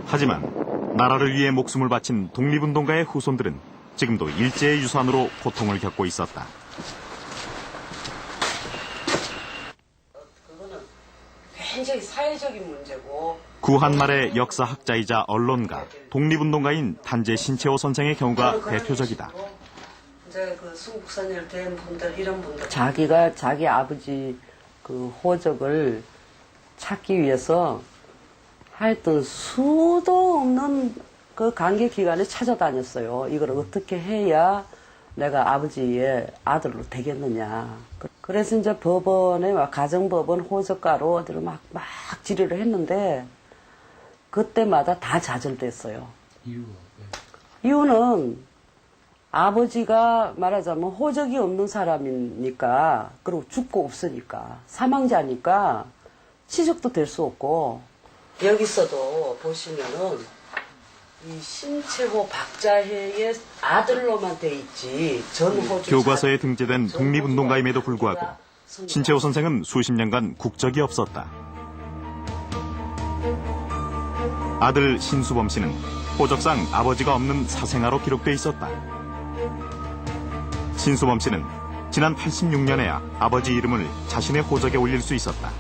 하지만 나라를 위해 목숨을 바친 독립운동가의 후손들은 지금도 일제의 유산으로 고통을 겪고 있었다. 그거는 굉장히 사회적인 문제고 구한말의 역사학자이자 언론가, 독립운동가인 단재 신채호 선생의 경우가 대표적이다. 이제 그 순국선열 된 분들 이런 분들 자기가 자기 아버지 그 호적을 찾기 위해서 하여튼 수도 없는 그 관계 기관에 찾아다녔어요. 이걸 어떻게 해야 내가 아버지의 아들로 되겠느냐. 그래서 이제 법원에 가정법원 호적가로 어디로 막 질의를 했는데 그때마다 다 좌절됐어요. 이유는 아버지가 말하자면 호적이 없는 사람이니까, 그리고 죽고 없으니까, 사망자니까 취직도 될 수 없고. 여기서도 보시면은 이 신채호 박자혜의 아들로만 돼 있지 전호주 교과서에 등재된 독립운동가임에도 불구하고 신채호 선생은 수십 년간 국적이 없었다. 아들 신수범 씨는 호적상 아버지가 없는 사생아로 기록돼 있었다. 신수범 씨는 지난 86년에야 아버지 이름을 자신의 호적에 올릴 수 있었다.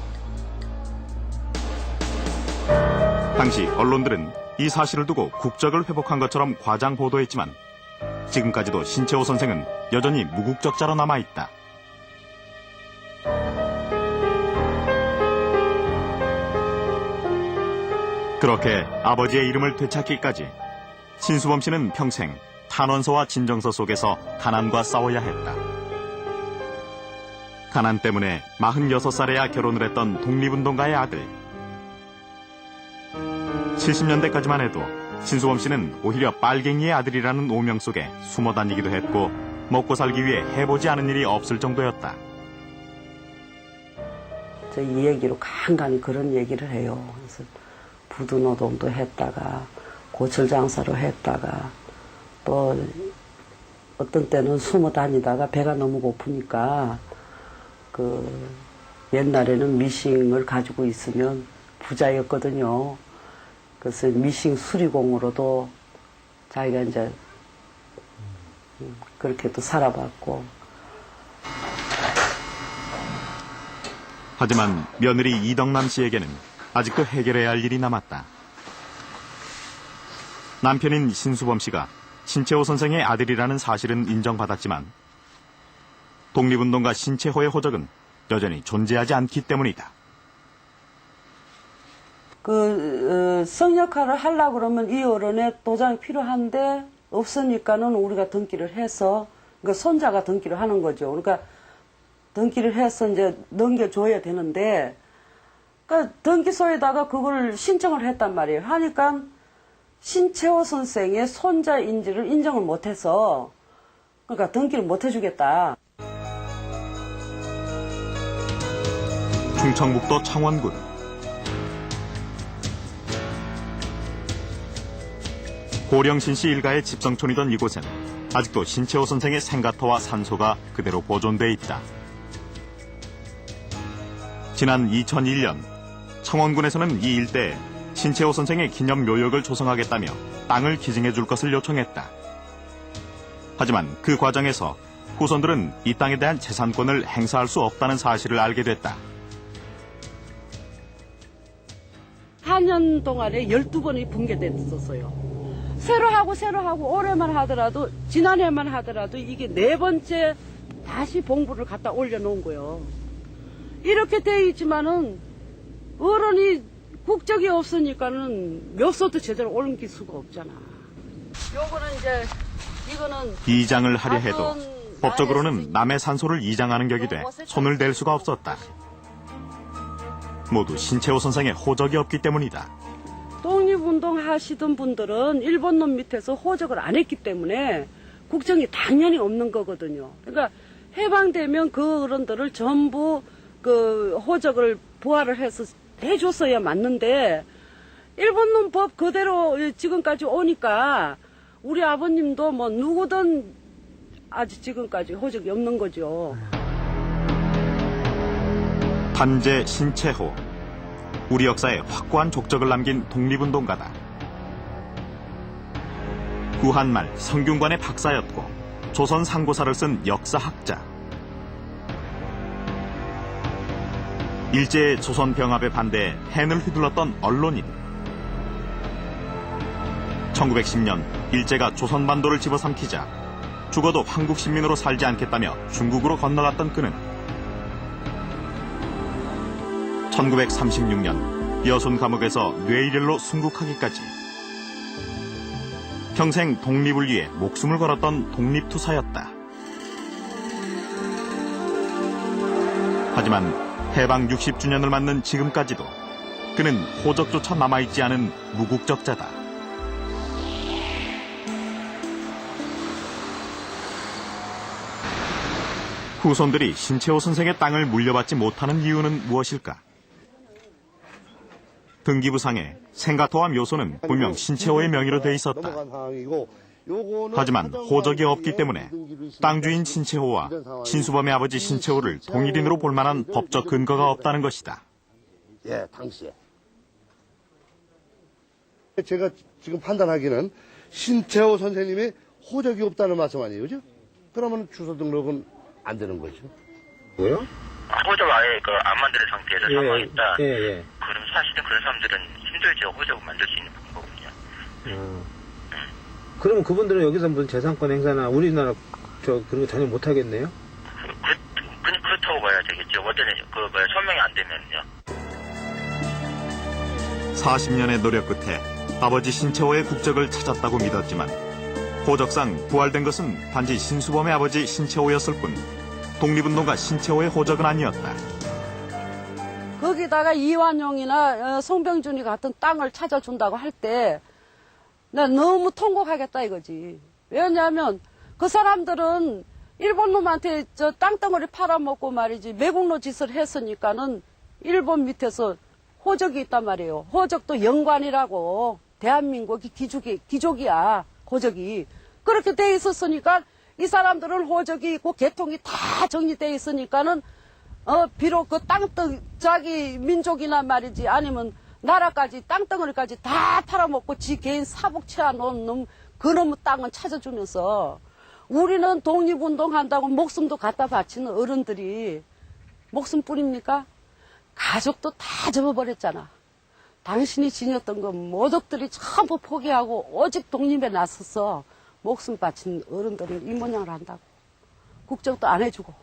당시 언론들은 이 사실을 두고 국적을 회복한 것처럼 과장 보도했지만 지금까지도 신채호 선생은 여전히 무국적자로 남아있다. 그렇게 아버지의 이름을 되찾기까지 신수범 씨는 평생 탄원서와 진정서 속에서 가난과 싸워야 했다. 가난 때문에 46살에야 결혼을 했던 독립운동가의 아들. 70년대까지만 해도 신수범 씨는 오히려 빨갱이의 아들이라는 오명 속에 숨어 다니기도 했고 먹고 살기 위해 해보지 않은 일이 없을 정도였다. 저 이 얘기로 간간히 그런 얘기를 해요. 그래서 부두노동도 했다가 고철장사로 했다가 또 어떤 때는 숨어 다니다가 배가 너무 고프니까 그 옛날에는 미싱을 가지고 있으면 부자였거든요. 그래서 미싱 수리공으로도 자기가 이제 그렇게 또 살아봤고. 하지만 며느리 이덕남 씨에게는 아직도 해결해야 할 일이 남았다. 남편인 신수범 씨가 신채호 선생의 아들이라는 사실은 인정받았지만 독립운동가 신채호의 호적은 여전히 존재하지 않기 때문이다. 성 역할을 하려고 그러면 이 어른의 도장이 필요한데 없으니까는 우리가 등기를 해서, 그러니까 손자가 등기를 하는 거죠. 그러니까 등기를 해서 이제 넘겨줘야 되는데, 그러니까 등기소에다가 그걸 신청을 했단 말이에요. 하니까 신채호 선생의 손자인지를 인정을 못해서, 그러니까 등기를 못 해주겠다. 충청북도 창원군. 고령신 씨 일가의 집성촌이던 이곳엔 아직도 신채호 선생의 생가터와 산소가 그대로 보존돼 있다. 지난 2001년 창원군에서는 이 일대에 신채호 선생의 기념 묘역을 조성하겠다며 땅을 기증해 줄 것을 요청했다. 하지만 그 과정에서 후손들은 이 땅에 대한 재산권을 행사할 수 없다는 사실을 알게 됐다. 4년 동안에 12번이 붕괴됐었어요. 새로 하고 올해만 하더라도, 지난해만 하더라도 이게 4번째 다시 봉부를 갖다 올려놓은 거예요. 이렇게 돼 있지만은 어른이 국적이 없으니까는 묘소도 제대로 옮길 수가 없잖아. 요거는 이제 이거는 이장을 하려 해도 법적으로는 남의 산소를 이장하는 격이 돼 손을 댈 수가 없었다. 모두 신채호 선생의 호적이 없기 때문이다. 독립운동 하시던 분들은 일본 놈 밑에서 호적을 안 했기 때문에 국정이 당연히 없는 거거든요. 그러니까 해방되면 그 어른들을 전부 그 호적을 부활을 해서 해줬어야 맞는데 일본 놈 법 그대로 지금까지 오니까 우리 아버님도 뭐 누구든 아직 지금까지 호적이 없는 거죠. 단재 신채호. 우리 역사에 확고한 족적을 남긴 독립운동가다. 구한말 성균관의 박사였고 조선 상고사를 쓴 역사학자. 일제의 조선 병합에 반대해 펜을 휘둘렀던 언론인. 1910년 일제가 조선반도를 집어삼키자 죽어도 한국 시민으로 살지 않겠다며 중국으로 건너갔던 그는 1936년 여순 감옥에서 뇌일혈로 순국하기까지 평생 독립을 위해 목숨을 걸었던 독립투사였다. 하지만 해방 60주년을 맞는 지금까지도 그는 호적조차 남아있지 않은 무국적자다. 후손들이 신채호 선생의 땅을 물려받지 못하는 이유는 무엇일까? 등기부상에 생가토와 묘소는 분명 신채호의 명의로 돼 있었다. 하지만 호적이 없기 때문에 땅 주인 신채호와 신수범의 아버지 신채호를 동일인으로 볼 만한 법적 근거가 없다는 것이다. 예, 당시에. 제가 지금 판단하기는 신채호 선생님의 호적이 없다는 말씀 아니에요, 그죠? 그러면 주소 등록은 안 되는 거죠. 뭐요? 호적 아예 안 만드는 상태에서 사망했다. 예. 그럼 사실은 그런 사람들은 힘들죠. 호적을 만들 수 있는 방법은요. 그러면 그분들은 여기서 무슨 재산권 행사나 우리나라 그런 거 전혀 못 하겠네요? 그렇다고 봐야 되겠죠. 어제는 설명이 안 되면요. 40년의 노력 끝에 아버지 신채호의 국적을 찾았다고 믿었지만 호적상 부활된 것은 단지 신수범의 아버지 신채호였을 뿐 독립운동가 신채호의 호적은 아니었다. 거기다가 이완용이나 송병준이 같은 땅을 찾아준다고 할 때 나 너무 통곡하겠다 이거지. 왜냐하면 그 사람들은 일본 놈한테 저 땅덩어리 팔아먹고 말이지 매국노 짓을 했으니까는 일본 밑에서 호적이 있단 말이에요. 호적도 영관이라고 대한민국이 기족이야. 호적이. 그렇게 돼 있었으니까 이 사람들은 호적이 있고 계통이 다 정리돼 있으니까는 비록 그 자기 민족이나 말이지 아니면 나라까지 땅덩어리까지 다 팔아먹고 지 개인 사복 채워놓은 놈 그놈의 땅은 찾아주면서 우리는 독립운동한다고 목숨도 갖다 바치는 어른들이 목숨뿐입니까? 가족도 다 접어버렸잖아. 당신이 지녔던 거 모독들이 전부 포기하고 오직 독립에 나서서 목숨 바친 어른들은 이 모양을 한다고. 국정도 안 해주고.